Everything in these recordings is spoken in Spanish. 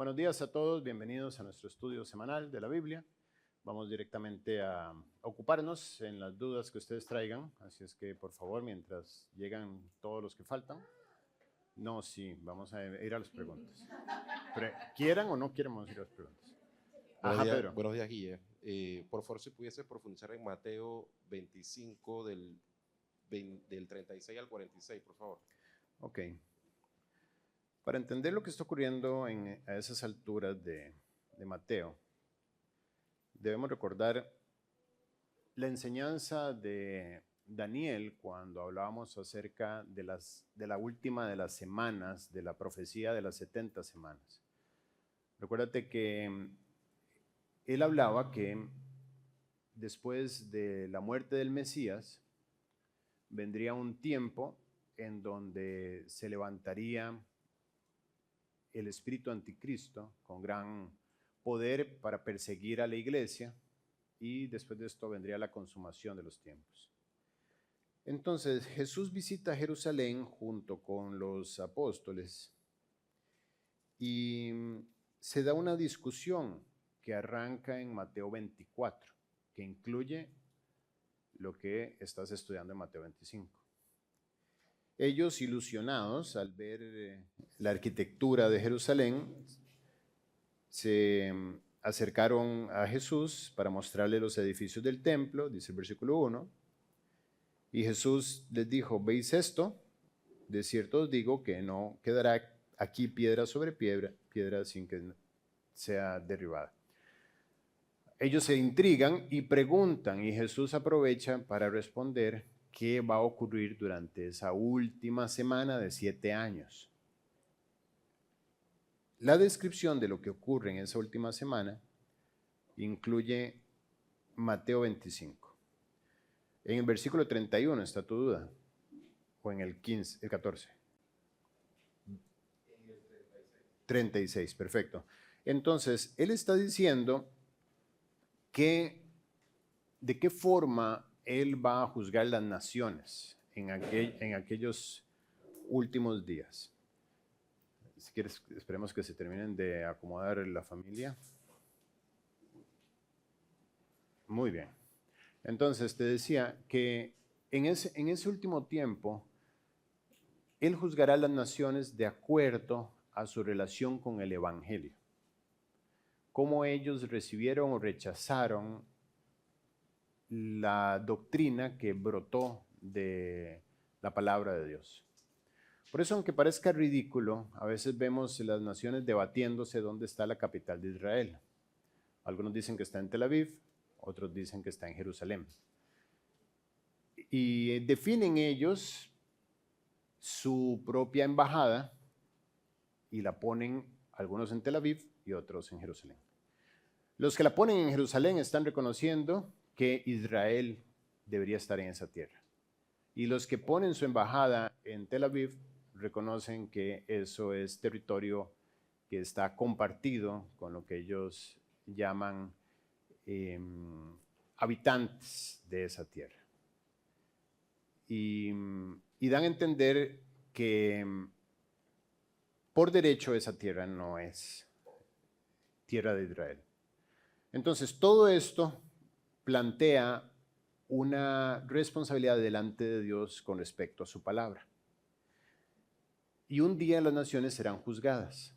Buenos días a todos, bienvenidos a nuestro estudio semanal de la Biblia. Vamos directamente a ocuparnos en las dudas que ustedes traigan, así es que por favor, mientras llegan todos los que faltan, vamos a ir a las preguntas. ¿Quieran o no quieran, vamos a ir a las preguntas? Ajá, Pedro. Buenos días, Guille. Por favor, si pudiese profundizar en Mateo 25 del 36 al 46, por favor. Ok. Para entender lo que está ocurriendo a esas alturas de Mateo, debemos recordar la enseñanza de Daniel cuando hablábamos acerca de la última de las semanas, de la profecía de las 70 semanas. Recuérdate que él hablaba que después de la muerte del Mesías vendría un tiempo en donde se levantaría el espíritu anticristo con gran poder para perseguir a la iglesia, y después de esto vendría la consumación de los tiempos. Entonces Jesús visita Jerusalén junto con los apóstoles y se da una discusión que arranca en Mateo 24, que incluye lo que estás estudiando en Mateo 25. Ellos, ilusionados al ver la arquitectura de Jerusalén, se acercaron a Jesús para mostrarle los edificios del templo, dice el versículo 1, y Jesús les dijo: ¿veis esto? De cierto os digo que no quedará aquí piedra sobre piedra sin que sea derribada. Ellos se intrigan y preguntan, y Jesús aprovecha para responder qué va a ocurrir durante esa última semana de 7 años. La descripción de lo que ocurre en esa última semana incluye Mateo 25. En el versículo 31 está tu duda, o en el 14. 36, perfecto. Entonces, él está diciendo que de qué forma él va a juzgar las naciones en aquellos últimos días. Si quieres, esperemos que se terminen de acomodar la familia. Muy bien. Entonces, te decía que en ese último tiempo, él juzgará las naciones de acuerdo a su relación con el Evangelio. Cómo ellos recibieron o rechazaron la doctrina que brotó de la palabra de Dios. Por eso, aunque parezca ridículo, a veces vemos las naciones debatiéndose dónde está la capital de Israel. Algunos dicen que está en Tel Aviv, otros dicen que está en Jerusalén. Y definen ellos su propia embajada y la ponen algunos en Tel Aviv y otros en Jerusalén. Los que la ponen en Jerusalén están reconociendo que Israel debería estar en esa tierra. Y los que ponen su embajada en Tel Aviv reconocen que eso es territorio que está compartido con lo que ellos llaman habitantes de esa tierra. Y dan a entender que por derecho esa tierra no es tierra de Israel. Entonces, todo esto plantea una responsabilidad delante de Dios con respecto a su palabra. Y un día las naciones serán juzgadas.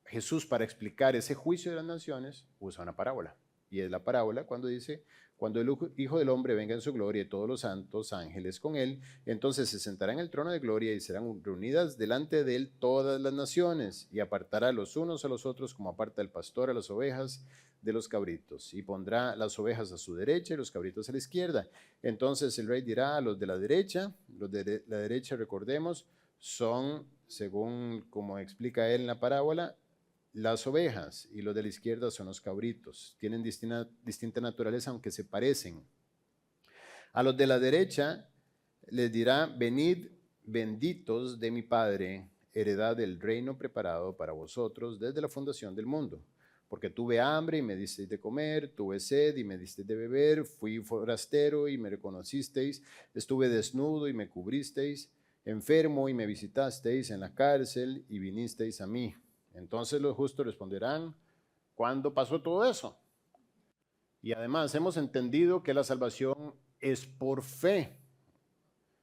Jesús, para explicar ese juicio de las naciones, usa una parábola. Y es la parábola cuando dice: cuando el Hijo del Hombre venga en su gloria y todos los santos ángeles con él, entonces se sentará en el trono de gloria y serán reunidas delante de él todas las naciones, y apartará los unos a los otros como aparta el pastor a las ovejas de los cabritos, y pondrá las ovejas a su derecha y los cabritos a la izquierda. Entonces el rey dirá a los de la derecha, recordemos, son, según como explica él en la parábola, las ovejas, y los de la izquierda son los cabritos. Tienen distinta naturaleza, aunque se parecen. A los de la derecha les dirá: venid, benditos de mi Padre, heredad del reino preparado para vosotros desde la fundación del mundo. Porque tuve hambre y me disteis de comer, tuve sed y me disteis de beber, fui forastero y me reconocisteis, estuve desnudo y me cubristeis, enfermo y me visitasteis, en la cárcel y vinisteis a mí. Entonces los justos responderán, ¿cuándo pasó todo eso? Y además hemos entendido que la salvación es por fe.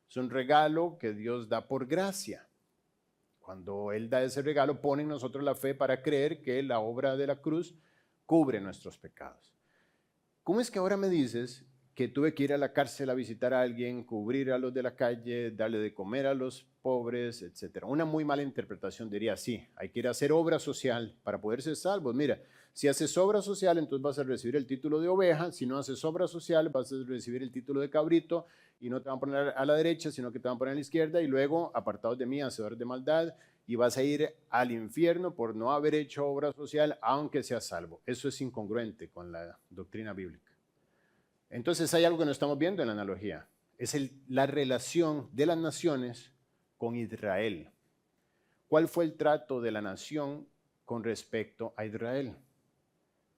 Es un regalo que Dios da por gracia. Cuando Él da ese regalo, pone en nosotros la fe para creer que la obra de la cruz cubre nuestros pecados. ¿Cómo es que ahora me dices que tuve que ir a la cárcel a visitar a alguien, cubrir a los de la calle, darle de comer a los pobres, etcétera? Una muy mala interpretación diría, sí, hay que ir a hacer obra social para poder ser salvos. Mira, si haces obra social, entonces vas a recibir el título de oveja. Si no haces obra social, vas a recibir el título de cabrito y no te van a poner a la derecha, sino que te van a poner a la izquierda y luego, apartados de mí, hacedores de maldad, y vas a ir al infierno por no haber hecho obra social, aunque seas salvo. Eso es incongruente con la doctrina bíblica. Entonces hay algo que no estamos viendo en la analogía. Es la relación de las naciones con Israel. ¿Cuál fue el trato de la nación con respecto a Israel?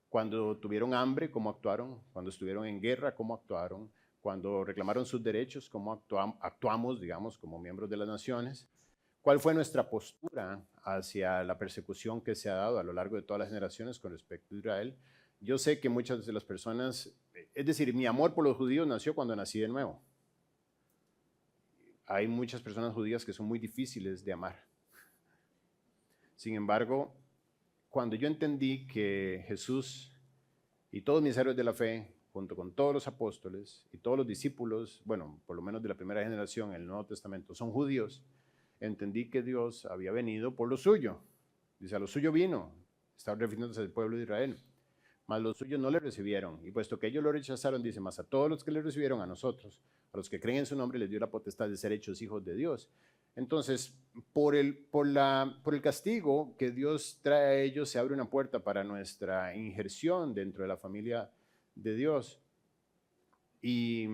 Cuando tuvieron hambre, ¿cómo actuaron? Cuando estuvieron en guerra, ¿cómo actuaron? Cuando reclamaron sus derechos, ¿cómo actuamos, digamos, como miembros de las naciones? ¿Cuál fue nuestra postura hacia la persecución que se ha dado a lo largo de todas las generaciones con respecto a Israel? Yo sé que muchas de las personas, es decir, mi amor por los judíos nació cuando nací de nuevo. Hay muchas personas judías que son muy difíciles de amar. Sin embargo, cuando yo entendí que Jesús y todos mis héroes de la fe, junto con todos los apóstoles y todos los discípulos, bueno, por lo menos de la primera generación en el Nuevo Testamento, son judíos, entendí que Dios había venido por lo suyo. Dice, a lo suyo vino, está refiriéndose al pueblo de Israel, mas los suyos no le recibieron. Y puesto que ellos lo rechazaron, dice, mas a todos los que le recibieron, a nosotros, a los que creen en su nombre, les dio la potestad de ser hechos hijos de Dios. Entonces, por el castigo que Dios trae a ellos, se abre una puerta para nuestra injerción dentro de la familia de Dios. Y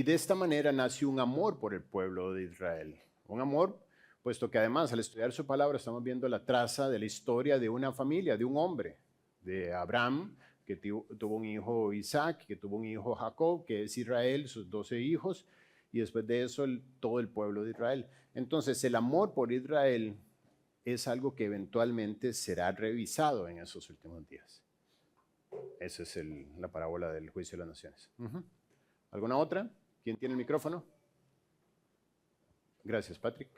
de esta manera nace un amor por el pueblo de Israel. Un amor, puesto que además al estudiar su palabra estamos viendo la traza de la historia de una familia, de un hombre, de Abraham, que tuvo un hijo Isaac, que tuvo un hijo Jacob, que es Israel, sus 12 hijos, y después de eso todo el pueblo de Israel. Entonces el amor por Israel es algo que eventualmente será revisado en esos últimos días. Esa es la parábola del juicio de las naciones. ¿Alguna otra? ¿Quién tiene el micrófono? Gracias, Patrick.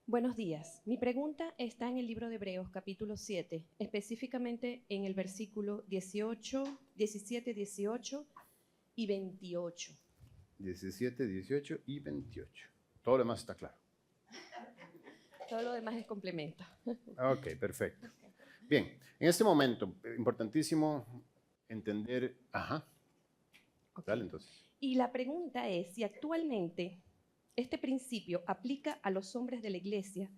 Buenos días. Mi pregunta está en el libro de Hebreos, capítulo 7, específicamente en el versículo 18, 17, 18 y 28. 17, 18 y 28. Todo lo demás está claro. Todo lo demás es complemento. Ok, perfecto. Bien, en este momento, importantísimo entender... Ajá. Okay. Dale, entonces. Y la pregunta es si actualmente este principio aplica a los hombres de la iglesia,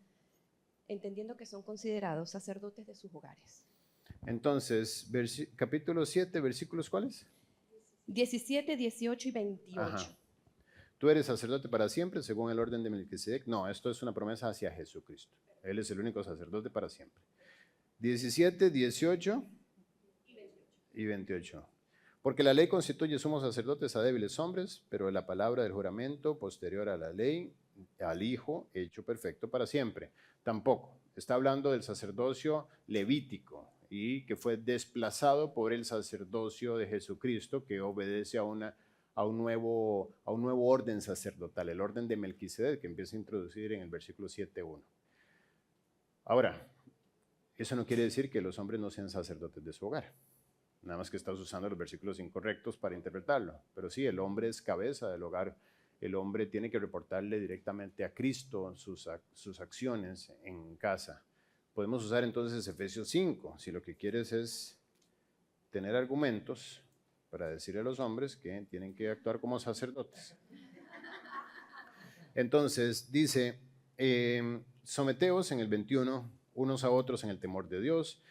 entendiendo que son considerados sacerdotes de sus hogares. Entonces, capítulo 7, versículos ¿cuáles? 17, 18 y 28. Ajá. Tú eres sacerdote para siempre según el orden de Melquisedec. No, esto es una promesa hacia Jesucristo. Él es el único sacerdote para siempre. 17, 18 y 28. Porque la ley constituye sumos sacerdotes a débiles hombres, pero la palabra del juramento posterior a la ley, al Hijo, hecho perfecto para siempre. Tampoco. Está hablando del sacerdocio levítico y que fue desplazado por el sacerdocio de Jesucristo, que obedece a un nuevo orden sacerdotal, el orden de Melquisedec, que empieza a introducir en el versículo 7.1. Ahora, eso no quiere decir que los hombres no sean sacerdotes de su hogar. Nada más que estás usando los versículos incorrectos para interpretarlo. Pero sí, el hombre es cabeza del hogar. El hombre tiene que reportarle directamente a Cristo sus acciones en casa. Podemos usar entonces Efesios 5, si lo que quieres es tener argumentos para decirle a los hombres que tienen que actuar como sacerdotes. Entonces dice, someteos en el 21, unos a otros en el temor de Dios.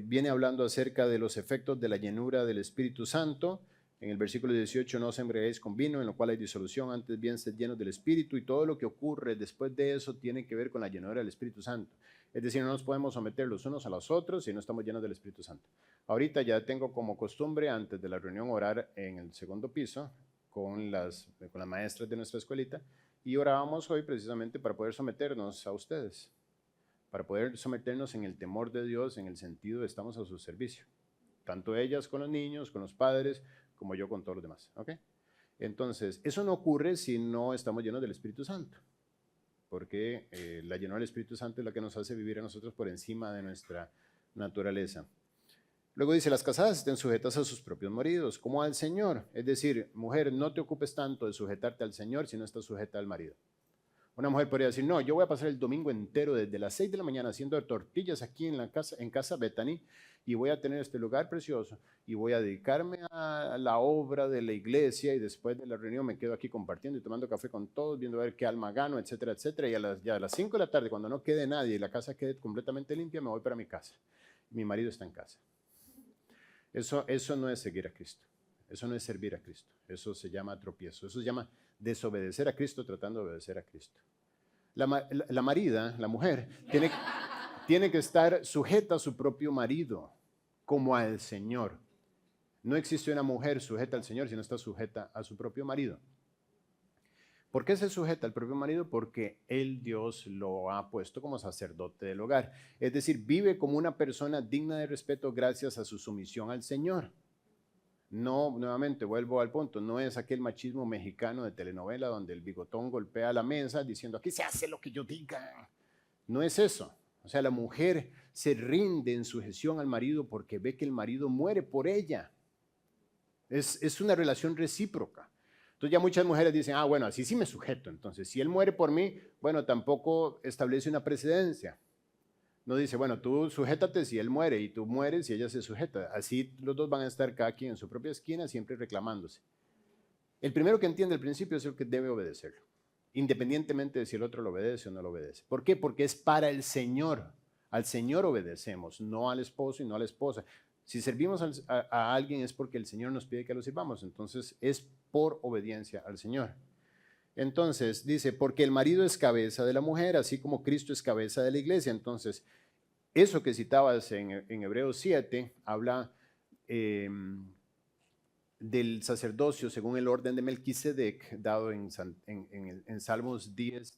Viene hablando acerca de los efectos de la llenura del Espíritu Santo. En el versículo 18, no os embriaguéis con vino, en lo cual hay disolución, antes bien sed llenos del Espíritu, y todo lo que ocurre después de eso tiene que ver con la llenura del Espíritu Santo. Es decir, no nos podemos someter los unos a los otros si no estamos llenos del Espíritu Santo. Ahorita ya tengo como costumbre, antes de la reunión, orar en el segundo piso con las maestras de nuestra escuelita, y orábamos hoy precisamente para poder someternos a ustedes. para poder someternos en el temor de Dios, en el sentido de estamos a su servicio. Tanto ellas con los niños, con los padres, como yo con todos los demás. ¿Ok? Entonces, eso no ocurre si no estamos llenos del Espíritu Santo, porque la llenura del Espíritu Santo es la que nos hace vivir a nosotros por encima de nuestra naturaleza. Luego dice, las casadas estén sujetas a sus propios maridos, como al Señor. Es decir, mujer, no te ocupes tanto de sujetarte al Señor si no estás sujeta al marido. Una mujer podría decir, no, yo voy a pasar el domingo entero desde las 6 de la mañana haciendo tortillas aquí en casa Bethany, y voy a tener este lugar precioso y voy a dedicarme a la obra de la iglesia, y después de la reunión me quedo aquí compartiendo y tomando café con todos, viendo a ver qué alma gano, etcétera, etcétera. Y ya a las 5 de la tarde, cuando no quede nadie y la casa quede completamente limpia, me voy para mi casa. Mi marido está en casa. Eso no es seguir a Cristo. Eso no es servir a Cristo. Eso se llama tropiezo. Eso se llama desobedecer a Cristo tratando de obedecer a Cristo. La marida, la mujer, tiene que estar sujeta a su propio marido, como al Señor. No existe una mujer sujeta al Señor si no está sujeta a su propio marido. ¿Por qué se sujeta al propio marido? Porque Él, Dios, lo ha puesto como sacerdote del hogar. Es decir, vive como una persona digna de respeto gracias a su sumisión al Señor. No, nuevamente, vuelvo al punto, no es aquel machismo mexicano de telenovela donde el bigotón golpea la mesa diciendo, aquí se hace lo que yo diga. No es eso. O sea, la mujer se rinde en sujeción al marido porque ve que el marido muere por ella. Es una relación recíproca. Entonces ya muchas mujeres dicen, bueno, así sí me sujeto. Entonces, si él muere por mí, bueno, tampoco establece una precedencia. No dice, bueno, tú sujétate si él muere y tú mueres y ella se sujeta. Así los dos van a estar cada quien en su propia esquina, siempre reclamándose. El primero que entiende el principio es el que debe obedecerlo, independientemente de si el otro lo obedece o no lo obedece. ¿Por qué? Porque es para el Señor. Al Señor obedecemos, no al esposo y no a la esposa. Si servimos a alguien es porque el Señor nos pide que lo sirvamos. Entonces es por obediencia al Señor. Entonces dice, porque el marido es cabeza de la mujer, así como Cristo es cabeza de la iglesia. Entonces, eso que citabas en Hebreos 7, habla del sacerdocio según el orden de Melquisedec, dado en Salmos 10,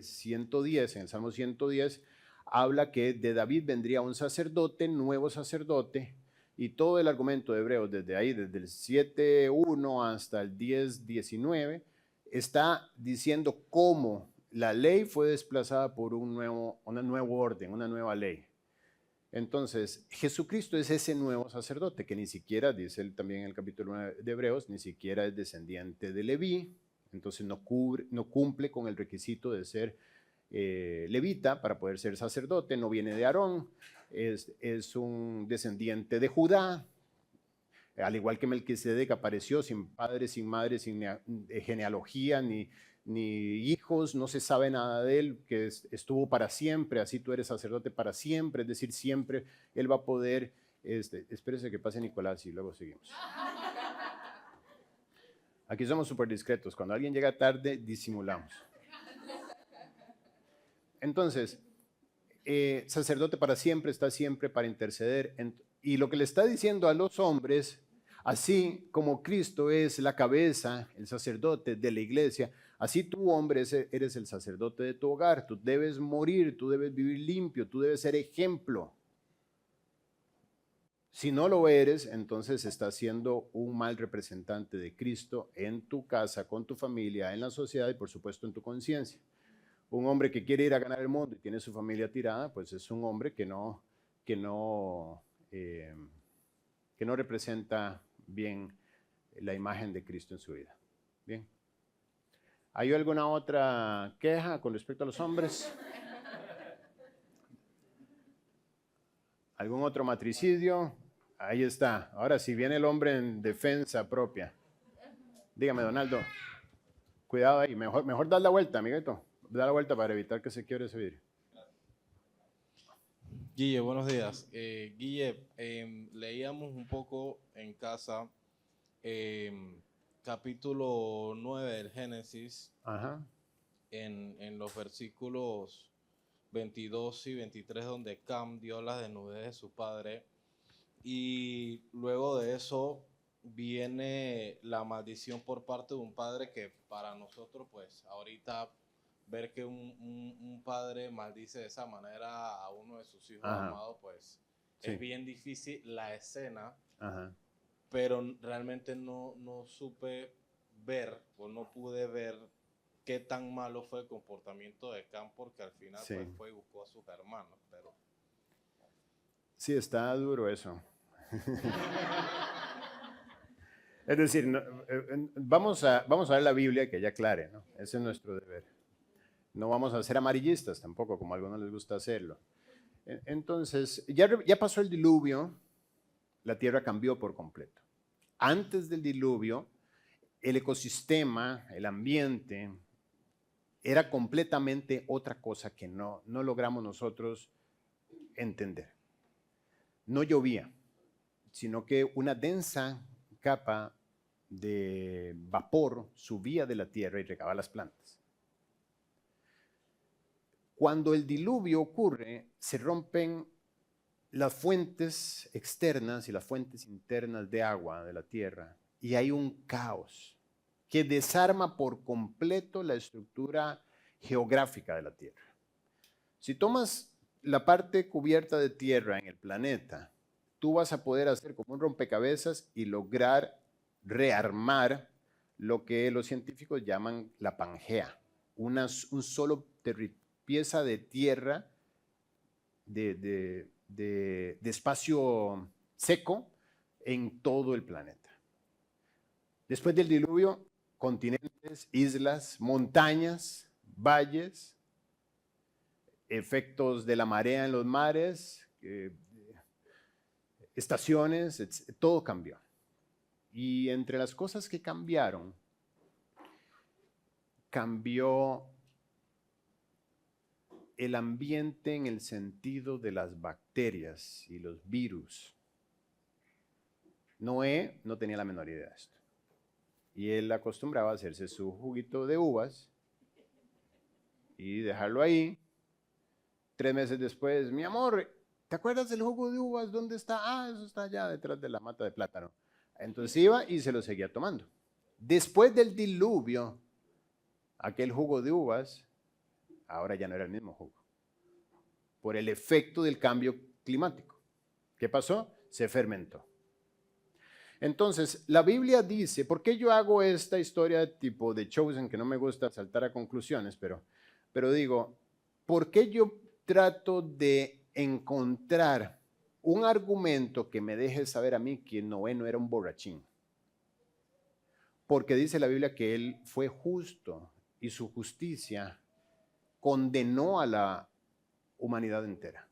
110, en el Salmo 110, habla que de David vendría un sacerdote, nuevo sacerdote, y todo el argumento de Hebreos, desde ahí, desde el 7.1 hasta el 10.19, está diciendo cómo la ley fue desplazada por un nuevo orden, una nueva ley. Entonces, Jesucristo es ese nuevo sacerdote que ni siquiera, dice él también en el capítulo 9 de Hebreos, ni siquiera es descendiente de Leví, entonces no cumple con el requisito de ser levita para poder ser sacerdote, no viene de Aarón, es un descendiente de Judá, al igual que Melquisedec apareció sin padre, sin madre, sin genealogía, ni hijos, no se sabe nada de él, que estuvo para siempre, así tú eres sacerdote para siempre, es decir, siempre él va a poder, espérese que pase Nicolás y luego seguimos. Aquí somos súper discretos, cuando alguien llega tarde disimulamos. Entonces, sacerdote para siempre, está siempre para interceder, y lo que le está diciendo a los hombres, así como Cristo es la cabeza, el sacerdote de la iglesia, así tú, hombre, eres el sacerdote de tu hogar. Tú debes morir, tú debes vivir limpio, tú debes ser ejemplo. Si no lo eres, entonces estás siendo un mal representante de Cristo en tu casa, con tu familia, en la sociedad y por supuesto en tu conciencia. Un hombre que quiere ir a ganar el mundo y tiene su familia tirada, pues es un hombre que no representa bien la imagen de Cristo en su vida. Bien. ¿Hay alguna otra queja con respecto a los hombres? ¿Algún otro matricidio? Ahí está. Ahora sí, viene el hombre en defensa propia. Dígame, Donaldo. Cuidado ahí. Mejor dar la vuelta, amiguito. Da la vuelta para evitar que se quiebre ese vidrio. Guille, buenos días. Guille, leíamos un poco en casa capítulo 9 del Génesis, Ajá. en los versículos 22 y 23, donde Cam dio la desnudez de su padre, y luego de eso viene la maldición por parte de un padre que para nosotros, pues ahorita ver que un padre maldice de esa manera a uno de sus hijos Ajá. amados, pues Sí. es bien difícil la escena, Ajá. pero realmente no supe ver o no pude ver qué tan malo fue el comportamiento de Cam, porque al final Sí. pues fue y buscó a sus hermanos, pero Sí, está duro eso. Es decir, vamos a ver la Biblia que ella aclare, ¿no? Ese es nuestro deber. No vamos a ser amarillistas tampoco, como a algunos les gusta hacerlo. Entonces, ya pasó el diluvio, la tierra cambió por completo. Antes del diluvio, el ecosistema, el ambiente, era completamente otra cosa que no logramos nosotros entender. No llovía, sino que una densa capa de vapor subía de la tierra y regaba las plantas. Cuando el diluvio ocurre, se rompen las fuentes externas y las fuentes internas de agua de la tierra y hay un caos que desarma por completo la estructura geográfica de la tierra. Si tomas la parte cubierta de tierra en el planeta, tú vas a poder hacer como un rompecabezas y lograr rearmar lo que los científicos llaman la Pangea, un solo pieza de tierra de espacio seco en todo el planeta. Después del diluvio, continentes, islas, montañas, valles, efectos de la marea en los mares, estaciones, todo cambió. Y entre las cosas que cambiaron, cambió el ambiente en el sentido de las bacterias y los virus. Noé no tenía la menor idea de esto. Y él acostumbraba a hacerse su juguito de uvas y dejarlo ahí. 3 meses después, mi amor, ¿te acuerdas del jugo de uvas? ¿Dónde está? Ah, eso está allá detrás de la mata de plátano. Entonces iba y se lo seguía tomando. Después del diluvio, aquel jugo de uvas ahora ya no era el mismo jugo, por el efecto del cambio climático. ¿Qué pasó? Se fermentó. Entonces, la Biblia dice, ¿por qué yo hago esta historia de tipo de Chosen, que no me gusta saltar a conclusiones, pero digo, ¿por qué yo trato de encontrar un argumento que me deje saber a mí que Noé no era un borrachín? Porque dice la Biblia que él fue justo y su justicia condenó a la humanidad entera.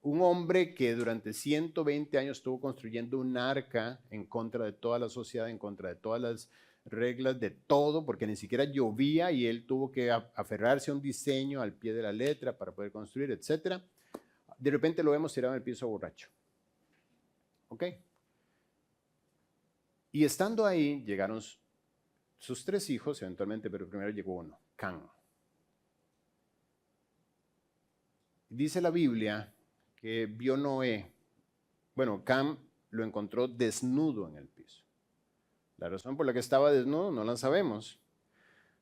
Un hombre que durante 120 años estuvo construyendo un arca en contra de toda la sociedad, en contra de todas las reglas, de todo, porque ni siquiera llovía y él tuvo que aferrarse a un diseño al pie de la letra para poder construir, etc. De repente lo vemos tirado en el piso borracho. ¿Ok? Y estando ahí, llegaron sus 3 hijos eventualmente, pero primero llegó uno, Cam. Dice la Biblia que vio Noé, bueno, Cam lo encontró desnudo en el piso. La razón por la que estaba desnudo no la sabemos,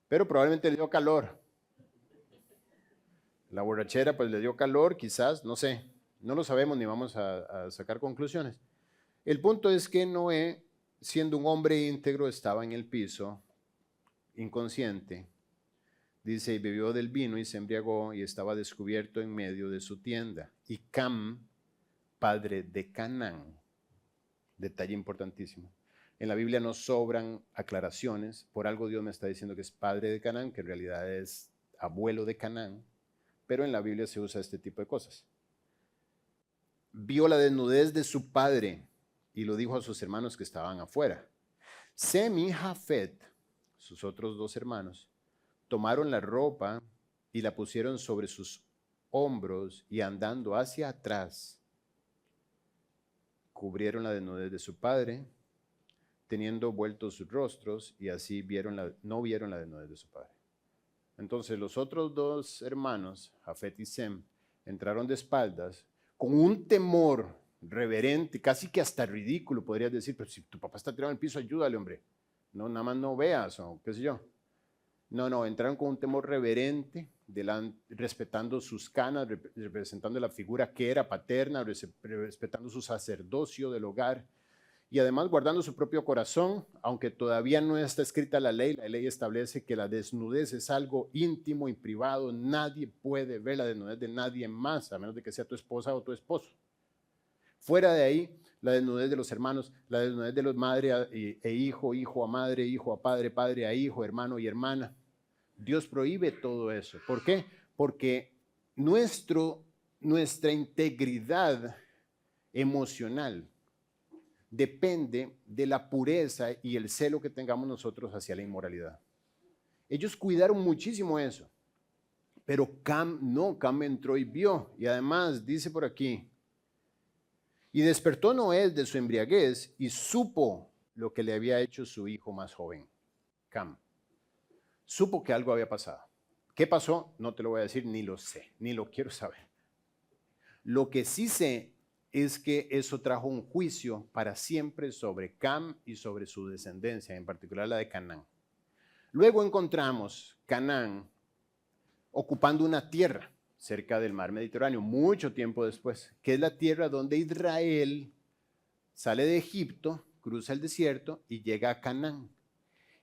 pero probablemente le dio calor. La borrachera pues le dio calor, quizás, no sé, no lo sabemos ni vamos a sacar conclusiones. El punto es que Noé, siendo un hombre íntegro, estaba en el piso, inconsciente. Dice, y bebió del vino y se embriagó y estaba descubierto en medio de su tienda. Y Cam, padre de Canaán, detalle importantísimo. En la Biblia no sobran aclaraciones, por algo Dios me está diciendo que es padre de Canaán, que en realidad es abuelo de Canaán, pero en la Biblia se usa este tipo de cosas. Vio la desnudez de su padre y lo dijo a sus hermanos que estaban afuera. Sem y Jafet, sus otros 2 hermanos, tomaron la ropa y la pusieron sobre sus hombros y andando hacia atrás, cubrieron la desnudez de su padre, teniendo vueltos sus rostros, y así no vieron la desnudez de su padre. Entonces los otros 2 hermanos, Jafet y Sem, entraron de espaldas con un temor reverente, casi que hasta ridículo, podrías decir, pero si tu papá está tirado en el piso, ayúdale, hombre. No, nada más no veas, o qué sé yo. No, entraron con un temor reverente, respetando sus canas, representando la figura que era paterna, respetando su sacerdocio del hogar y además guardando su propio corazón, aunque todavía no está escrita la ley establece que la desnudez es algo íntimo y privado, nadie puede ver la desnudez de nadie más, a menos de que sea tu esposa o tu esposo. Fuera de ahí, la desnudez de los hermanos, la desnudez de los madre e hijo, hijo a madre, hijo a padre, padre a hijo, hermano y hermana. Dios prohíbe todo eso. ¿Por qué? Porque nuestra integridad emocional depende de la pureza y el celo que tengamos nosotros hacia la inmoralidad. Ellos cuidaron muchísimo eso, pero Cam entró y vio. Y además dice por aquí, y despertó Noé de su embriaguez y supo lo que le había hecho su hijo más joven, Cam. Supo que algo había pasado. ¿Qué pasó? No te lo voy a decir, ni lo sé, ni lo quiero saber. Lo que sí sé es que eso trajo un juicio para siempre sobre Cam y sobre su descendencia, en particular la de Canaán. Luego encontramos Canaán ocupando una tierra cerca del mar Mediterráneo, mucho tiempo después, que es la tierra donde Israel sale de Egipto, cruza el desierto y llega a Canaán.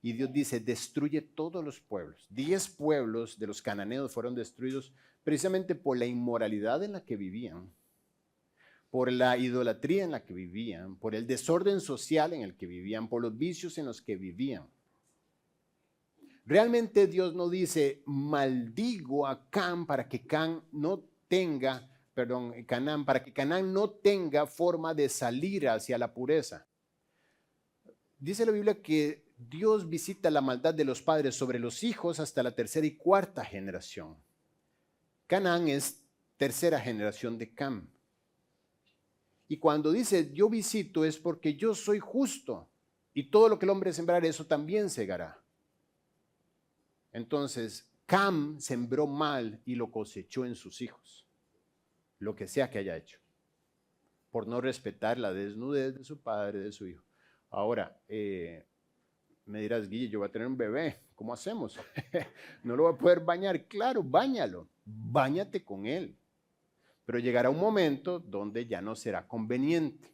Y Dios dice, destruye todos los pueblos. 10 pueblos de los cananeos fueron destruidos precisamente por la inmoralidad en la que vivían, por la idolatría en la que vivían, por el desorden social en el que vivían, por los vicios en los que vivían. Realmente Dios no dice, maldigo a Canaán para que Canaán no tenga forma de salir hacia la pureza. Dice la Biblia que Dios visita la maldad de los padres sobre los hijos hasta la 3ª y 4ª generación. Canaán es 3ª generación de Cam. Y cuando dice yo visito es porque yo soy justo y todo lo que el hombre sembrare eso también segará. Entonces, Cam sembró mal y lo cosechó en sus hijos, lo que sea que haya hecho, por no respetar la desnudez de su padre, de su hijo. Ahora, me dirás, Guille, yo voy a tener un bebé, ¿cómo hacemos? No lo voy a poder bañar. Claro, báñalo, báñate con él. Pero llegará un momento donde ya no será conveniente.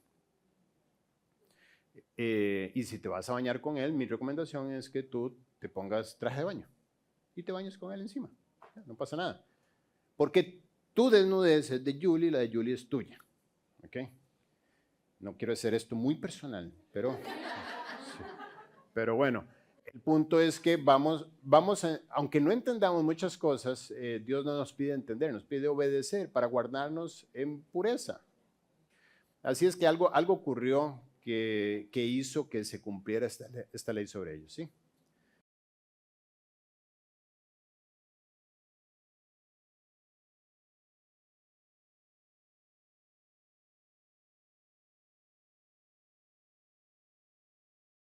Y si te vas a bañar con él, mi recomendación es que tú te pongas traje de baño y te bañes con él encima. No pasa nada. Porque tu desnudez es de Julie y la de Julie es tuya. ¿Ok? No quiero hacer esto muy personal, pero, sí. Pero bueno, el punto es que aunque no entendamos muchas cosas, Dios no nos pide entender, nos pide obedecer para guardarnos en pureza. Así es que algo ocurrió que hizo que se cumpliera esta ley sobre ellos, ¿sí?